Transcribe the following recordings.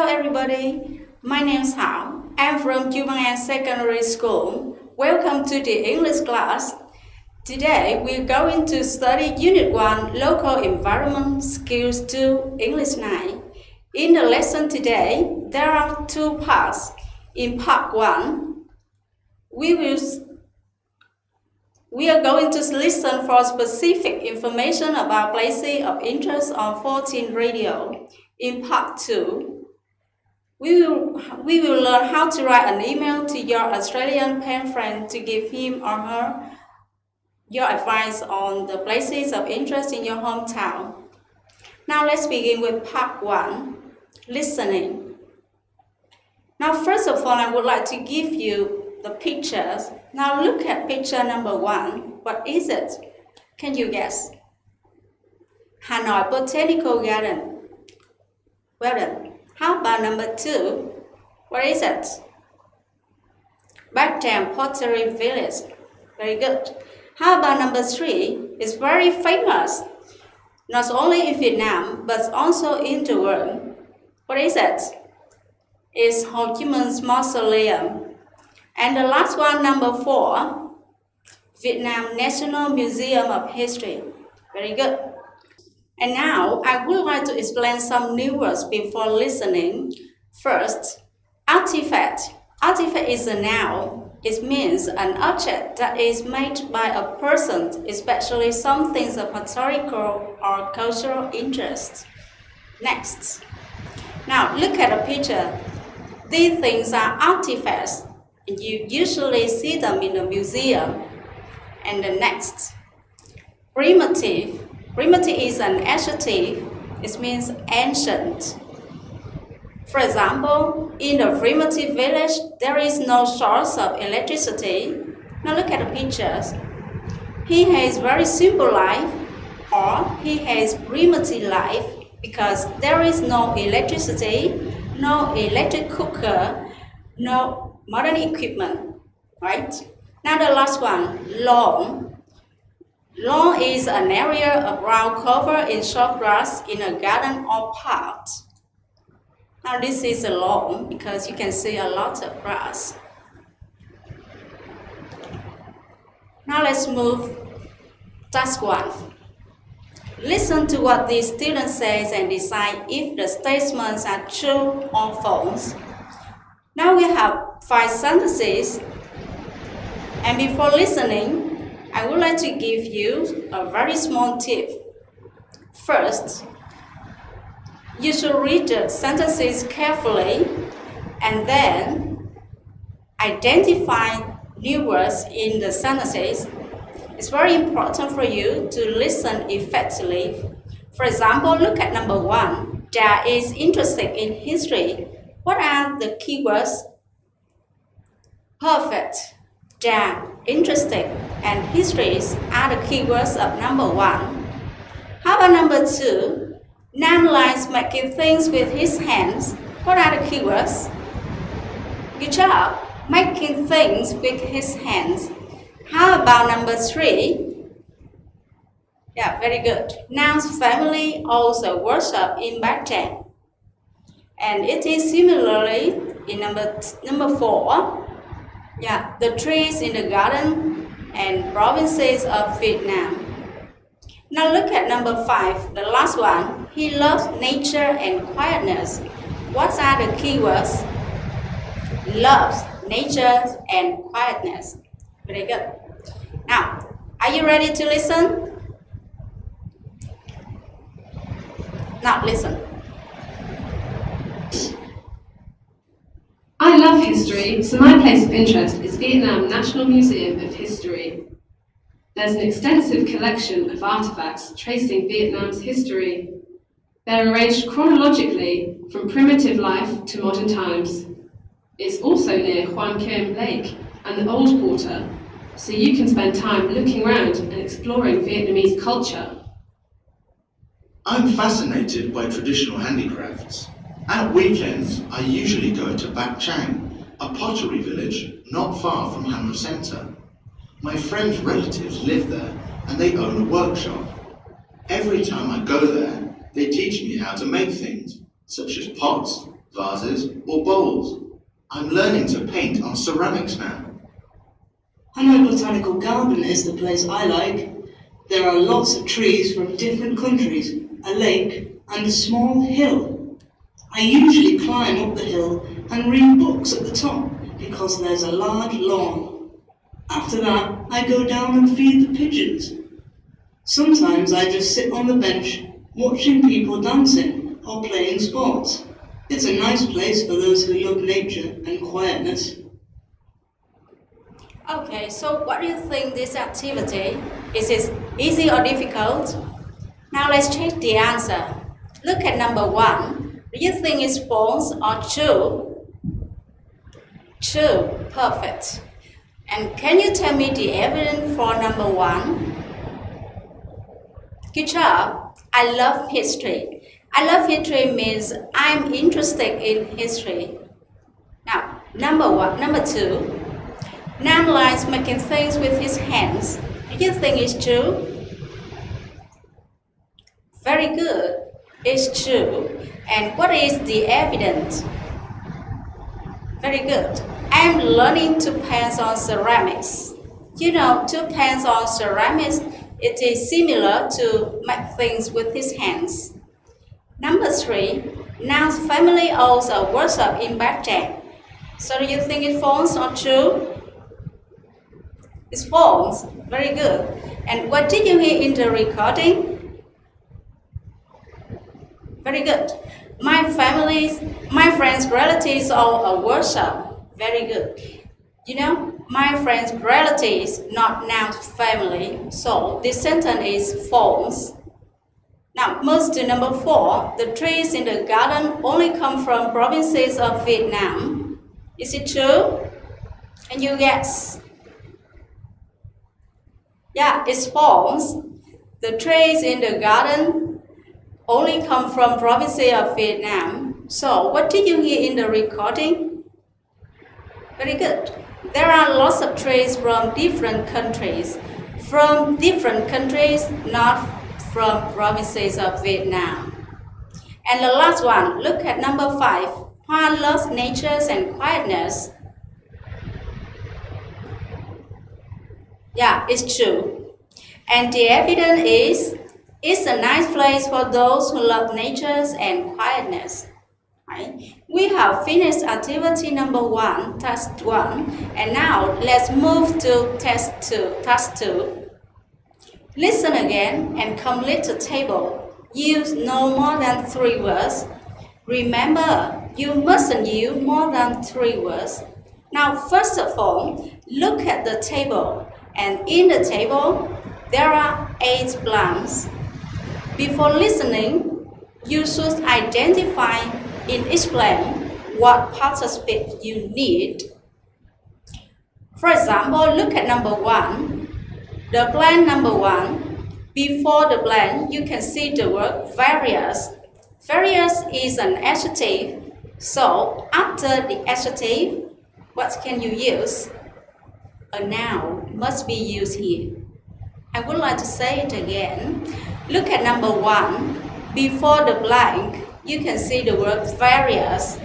everybody. My name is Hao. I'm from Juvenile Secondary School. Welcome to the English class. Today we're going to study Unit 1 Local Environment Skills 2 English 9. In the lesson today, there are two parts. In part 1, we are going to listen for specific information about places of interest on 14 radio. In part 2, we will learn how to write an email to your Australian pen friend to give him or her your advice on the places of interest in your hometown. Now let's begin with part 1, listening. Now first of all, I would like to give you the pictures. Now look at picture number 1. What is it? Can you guess? Hanoi Botanical Garden. Well done. How about number 2? What is it? Backtown Pottery Village. Very good. How about number 3? It's very famous, not only in Vietnam, but also in the world. What is it? It's Ho Chi Minh's Mausoleum. And the last one, number 4, Vietnam National Museum of History. Very good. And now, I would like to explain some new words before listening. First, artifact. Artifact is a noun. It means an object that is made by a person, especially something of historical or cultural interest. Next. Now, look at the picture. These things are artifacts. You usually see them in a museum. And the next. Primitive. Primitive is an adjective. It means ancient. For example, in a primitive village, there is no source of electricity. Now look at the pictures. He has very simple life, or he has primitive life because there is no electricity, no electric cooker, no modern equipment, right? Now the last one, lawn. Lawn is an area of ground covered in short grass in a garden or park. Now this is a lawn because you can see a lot of grass. Now let's move task 1. Listen to what the student says and decide if the statements are true or false. Now we have 5 sentences, and before listening, I would like to give you a very small tip. First, you should read the sentences carefully and then identify new words in the sentences. It's very important for you to listen effectively. For example, look at number 1. Dad is interested in history. What are the keywords? Perfect. Dad, interested, and histories are the keywords of number 1. How about number 2? Nam likes making things with his hands. What are the keywords? Good job, making things with his hands. How about number 3? Yeah, very good. Nam's family also worship in Backtown. And it is similarly in number 4. Yeah, the trees in the garden and provinces of Vietnam. Now look at number 5, the last one. He loves nature and quietness. What are the keywords? Loves, nature, and quietness. Very good. Now, are you ready to listen? Now listen. I love history, so my place of interest is Vietnam National Museum of History. There's an extensive collection of artifacts tracing Vietnam's history. They're arranged chronologically from primitive life to modern times. It's also near Hoan Kiem Lake and the Old Quarter, so you can spend time looking around and exploring Vietnamese culture. I'm fascinated by traditional handicrafts. At weekends, I usually go to Bac Chang, a pottery village not far from Hanoi Centre. My friend's relatives live there and they own a workshop. Every time I go there, they teach me how to make things, such as pots, vases, or bowls. I'm learning to paint on ceramics now. Hanoi Botanical Garden is the place I like. There are lots of trees from different countries, a lake, and a small hill. I usually climb up the hill and read books at the top because there's a large lawn. After that, I go down and feed the pigeons. Sometimes I just sit on the bench watching people dancing or playing sports. It's a nice place for those who love nature and quietness. Okay, so what do you think this activity? Is it easy or difficult? Now let's check the answer. Look at number 1. Do you think it's false or true? True, perfect. And can you tell me the evidence for number 1? Good job. I love history. I love history means I'm interested in history. Now, number 2. Nam likes making things with his hands. Do you think it's true? Very good. It's true. And what is the evidence? Very good. I'm learning to paint on ceramics. You know, to paint on ceramics, it is similar to make things with his hands. Number 3. Nam's family owns a workshop in Bacchang. So do you think it's false or true? It's false. Very good. And what did you hear in the recording? Very good. My friends' relatives own a workshop. Very good. You know, my friends' relatives, not Nam's family. So this sentence is false. Now, move to number 4. The trees in the garden only come from provinces of Vietnam. Is it true? And you guess? Yeah, it's false. The trees in the garden only come from provinces of Vietnam. So, what did you hear in the recording? Very good. There are lots of trees from different countries. From different countries, not from provinces of Vietnam. And the last one, look at number 5. Hoa loves nature and quietness. Yeah, it's true. And the evidence is, it's a nice place for those who love nature and quietness. Right? We have finished activity number 1, task 1, and now let's move to task 2. Listen again and complete the table. Use no more than 3 words. Remember, you mustn't use more than 3 words. Now, first of all, look at the table. And in the table, there are 8 blanks. Before listening, you should identify and explain what participant you need. For example, look at number 1. The blank number 1. Before the blank, you can see the word various. Various is an adjective. So, after the adjective, what can you use? A noun must be used here. I would like to say it again. Look at number 1. Before the blank, you can see the word various.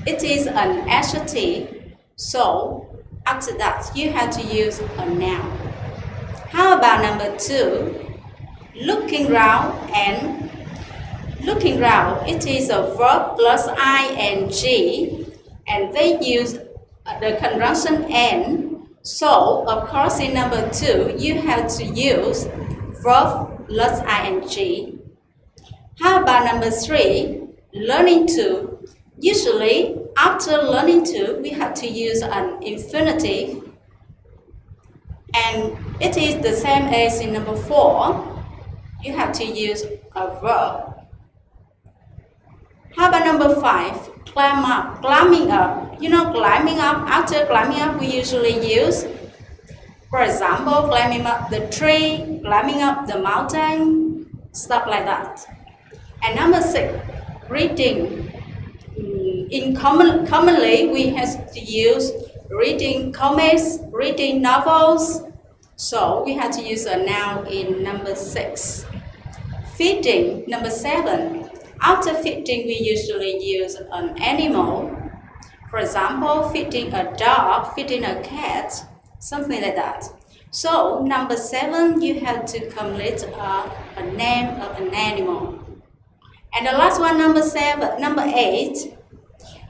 It is an adjective. So, after that, you have to use a noun. How about number 2? Looking round. Looking round, it is a verb plus ing, and they use the conjunction and. So, of course, in number 2, you have to use verb plus ing. How about number 3? Learning to. Usually, after learning to, we have to use an infinitive. And it is the same as in number 4. You have to use a verb. How about number 5? Climb up, climbing up. You know, climbing up, after climbing up, we usually use, for example, climbing up the tree, climbing up the mountain, stuff like that. And number 6, reading. Commonly, we have to use reading comics, reading novels. So we have to use a noun in number 6. Feeding, number 7. After fitting, we usually use an animal. For example, fitting a dog, fitting a cat, something like that. So, number 7, you have to complete a name of an animal. And the last one, number 8.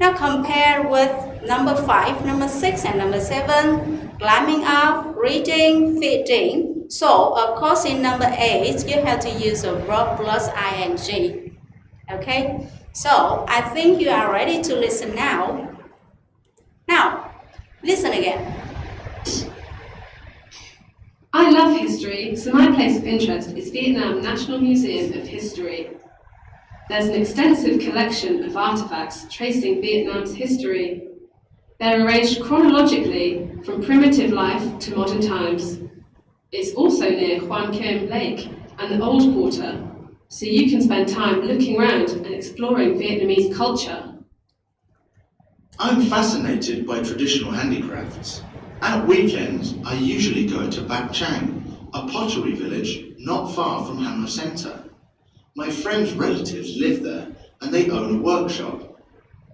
Now compare with number 5, number 6, and number 7. Climbing up, reading, fitting. So, of course, in number 8, you have to use a verb plus ing. Okay? So, I think you are ready to listen now. Now, listen again. I love history, so my place of interest is Vietnam National Museum of History. There's an extensive collection of artifacts tracing Vietnam's history. They're arranged chronologically from primitive life to modern times. It's also near Hoan Kiem Lake and the Old Quarter, so you can spend time looking around and exploring Vietnamese culture. I'm fascinated by traditional handicrafts. At weekends, I usually go to Bac Chang, a pottery village not far from Hanoi Center. My friend's relatives live there and they own a workshop.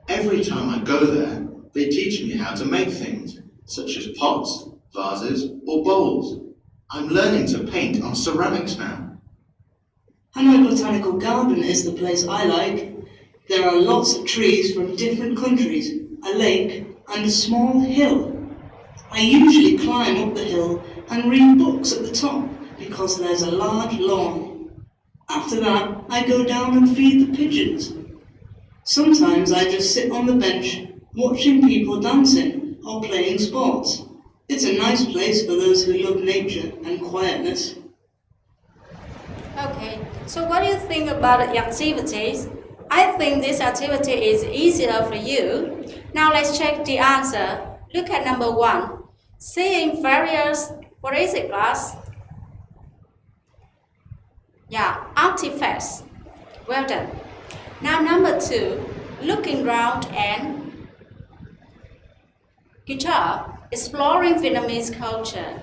Every time I go there, they teach me how to make things, such as pots, vases, or bowls. I'm learning to paint on ceramics now. Hanoi Botanical Garden is the place I like. There are lots of trees from different countries, a lake, and a small hill. I usually climb up the hill and read books at the top because there's a large lawn. After that, I go down and feed the pigeons. Sometimes I just sit on the bench watching people dancing or playing sports. It's a nice place for those who love nature and quietness. Okay, so what do you think about the activities? I think this activity is easier for you. Now let's check the answer. Look at number 1. Seeing various, what is it, class? Yeah, artifacts. Well done. Now number 2, looking round and guitar, exploring Vietnamese culture.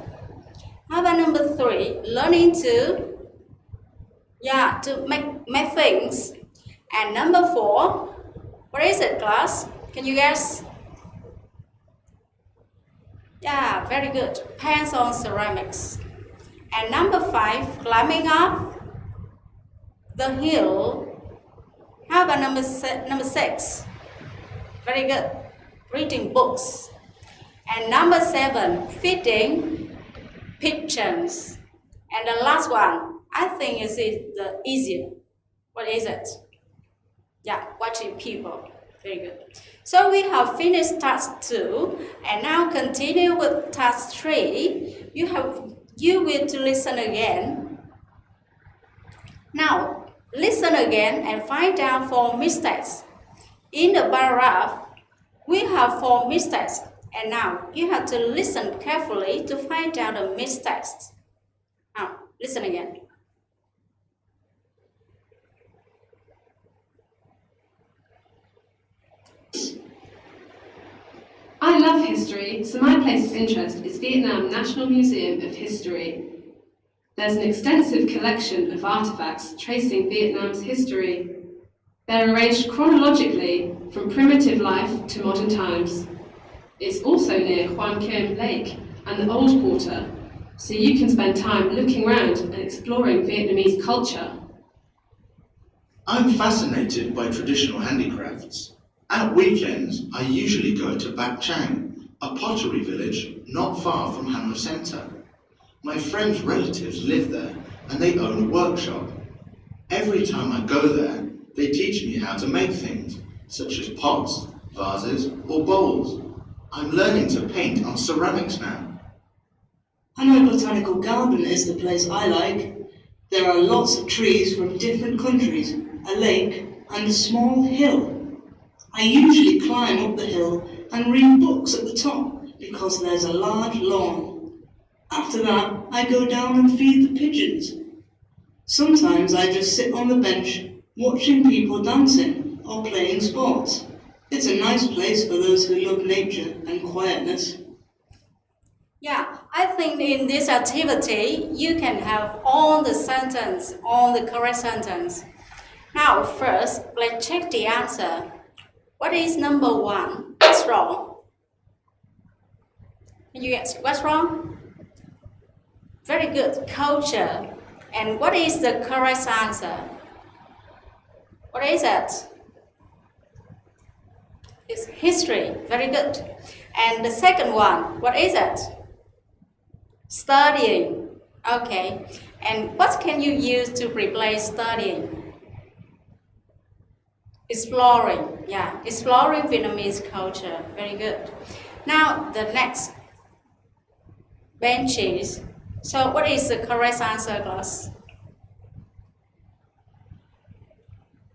How about number 3, learning to make things. And number 4, what is it, class? Can you guess? Yeah, very good. Hands on ceramics. And number 5, climbing up the hill. How about number 6? Very good. Reading books. And number 7, feeding pigeons. And the last one, I think is the easier. What is it? Yeah, watching people. Very good. So we have finished task 2, and now continue with task 3. You will to listen again. Now, listen again and find out 4 mistakes. In the paragraph, we have 4 mistakes, and now you have to listen carefully to find out the mistakes. Now, listen again. I love history, so my place of interest is Vietnam National Museum of History. There's an extensive collection of artifacts tracing Vietnam's history. They're arranged chronologically from primitive life to modern times. It's also near Hoan Kiem Lake and the Old Quarter, so you can spend time looking around and exploring Vietnamese culture. I'm fascinated by traditional handicrafts. At weekends, I usually go to Bac Chang, a pottery village not far from Hanoi Center. My friend's relatives live there and they own a workshop. Every time I go there, they teach me how to make things, such as pots, vases, or bowls. I'm learning to paint on ceramics now. Hanoi Botanical Garden is the place I like. There are lots of trees from different countries, a lake, and a small hill. I usually climb up the hill and read books at the top because there's a large lawn. After that, I go down and feed the pigeons. Sometimes I just sit on the bench watching people dancing or playing sports. It's a nice place for those who love nature and quietness. Yeah, I think in this activity, you can have all the correct sentence. Now, first, let's check the answer. What is number 1? What's wrong? Can you guess what's wrong? Very good, culture. And what is the correct answer? What is it? It's history. Very good. And the second one, what is it? Studying. Okay. And what can you use to replace studying? Exploring. Yeah, exploring Vietnamese culture. Very good. Now, the next benches. So, what is the correct answer, class?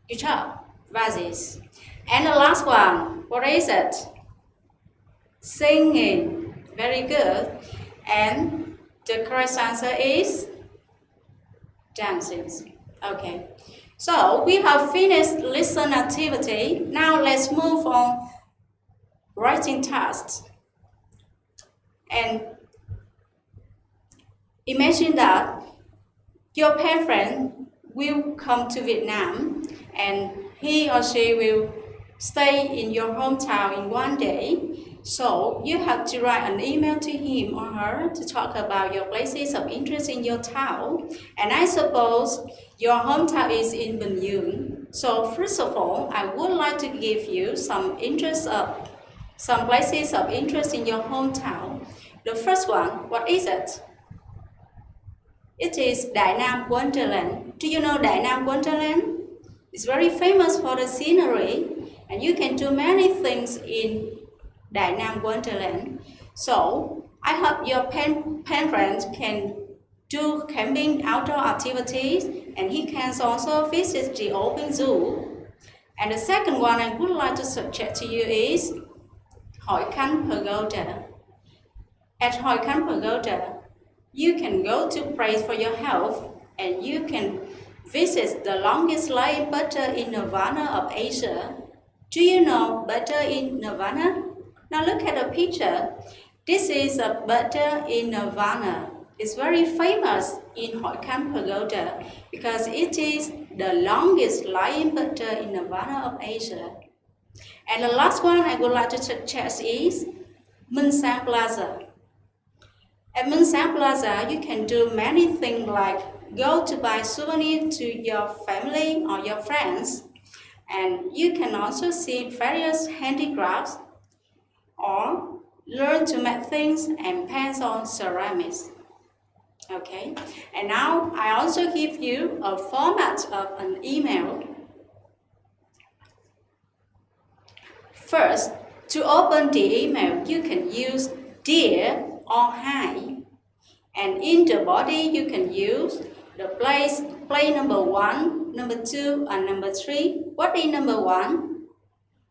Good job. Vases. And the last one, what is it? Singing. Very good. And the correct answer is dancing. Okay. So we have finished listen activity. Now let's move on writing tasks. And imagine that your pen friend will come to Vietnam and he or she will stay in your hometown in one day. So you have to write an email to him or her to talk about your places of interest in your town. And I suppose your hometown is in Bình Dương. So first of all, I would like to give you some places of interest in your hometown. The first one, what is it? It is Đại Nam Wonderland. Do you know Đại Nam Wonderland? It's very famous for the scenery, and you can do many things in Đại Nam Wonderland. So I hope your pen friend can do camping outdoor activities, and he can also visit the open zoo. And the second one I would like to suggest to you is Hội Khánh Pagoda. At Hội Khánh Pagoda, you can go to pray for your health, and you can visit the longest lying butter in Nirvana of Asia. Do you know butter in Nirvana? Now look at the picture. This is a butter in Nirvana. It's very famous in Hội Khánh Pagoda because it is the longest lying butter in Nirvana of Asia. And the last one I would like to suggest is Minh Sang Plaza. At Minh Sang Plaza, you can do many things like go to buy souvenirs to your family or your friends, and you can also see various handicrafts or learn to make things and paint on ceramics. Okay, and now I also give you a format of an email. First, to open the email, you can use Dear or Hi. And in the body, you can use the place number 1, number 2, and number 3. What is number 1?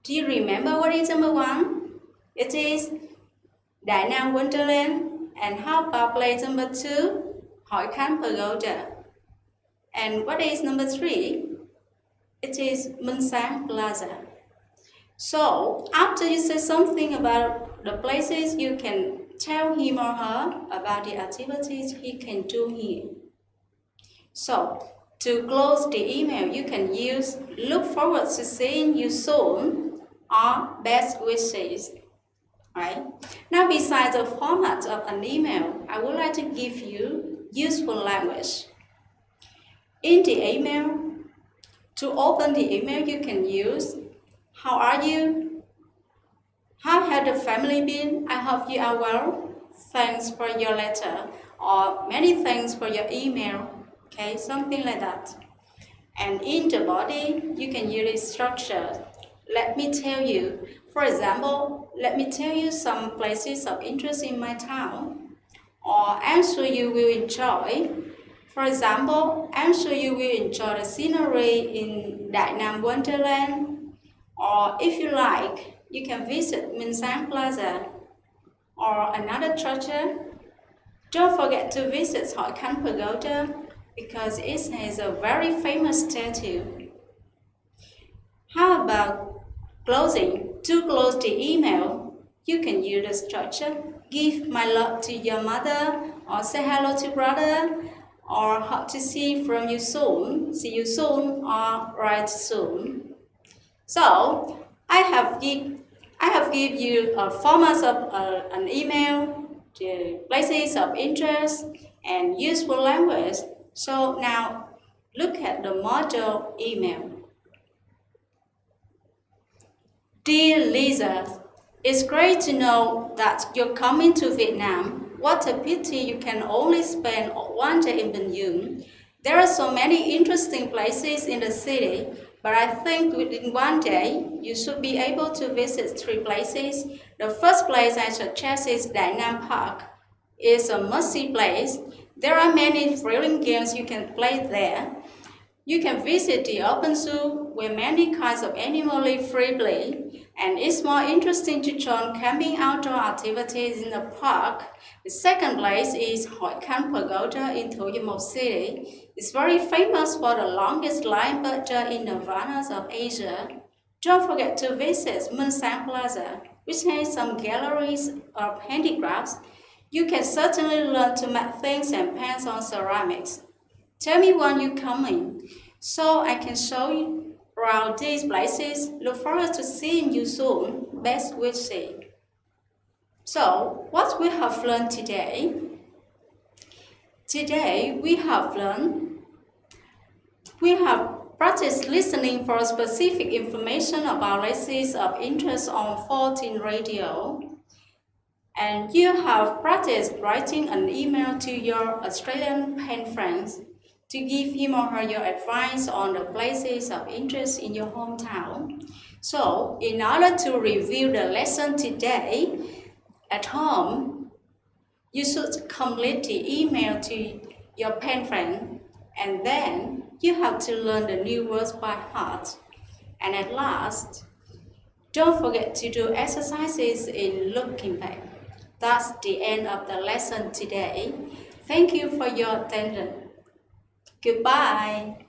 Do you remember what is number 1? It is Đại Nam Wonderland. And how about place number 2? Hội Khánh Pagoda. And what is number 3? It is Minh Sang Plaza. So, after you say something about the places, you can tell him or her about the activities he can do here. So, to close the email, you can use look forward to seeing you soon or best wishes. Right? Now, besides the format of an email, I would like to give you useful language. In the email, to open the email, you can use how are you? How has the family been? I hope you are well. Thanks for your letter. Or many thanks for your email. Okay, something like that. And in the body, you can use this structure. Let me tell you. For example, let me tell you some places of interest in my town. Or I'm sure you will enjoy. For example, I'm sure you will enjoy the scenery in Đại Nam Wonderland. Or if you like, you can visit Minh Sang Plaza or another structure. Don't forget to visit Hội Khánh Pagoda because it has a very famous statue. How about closing? To close the email, you can use the structure. Give my love to your mother or say hello to brother or hope to see from you soon. See you soon or right soon. So I have give you a format of an email, the places of interest, and useful language. So now look at the model email. Dear Lisa, it's great to know that you're coming to Vietnam. What a pity you can only spend one day in Bình Dương. There are so many interesting places in the city, but I think within one day you should be able to visit 3 places. The first place I suggest is Đại Nam Park. It's a must-see place. There are many thrilling games you can play there. You can visit the open zoo where many kinds of animals live freely, and it's more interesting to join camping outdoor activities in the park. The second place is Hội Khanh Pagoda in Thủ Dầu Một City. It's very famous for the longest line butter in the Nirvanas of Asia. Don't forget to visit Minh Sang Plaza, which has some galleries of handicrafts. You can certainly learn to make things and paint on ceramics. Tell me when you're coming, so I can show you around these places. Look forward to seeing you soon. Best wishes. So, what we have learned today? Today we have practiced listening for specific information about places of interest on 14 radio. And you have practiced writing an email to your Australian pen friends to give him or her your advice on the places of interest in your hometown. So, in order to review the lesson today, at home, you should complete the email to your pen friend, and then you have to learn the new words by heart. And at last, don't forget to do exercises in looking back. That's the end of the lesson today. Thank you for your attention. Goodbye.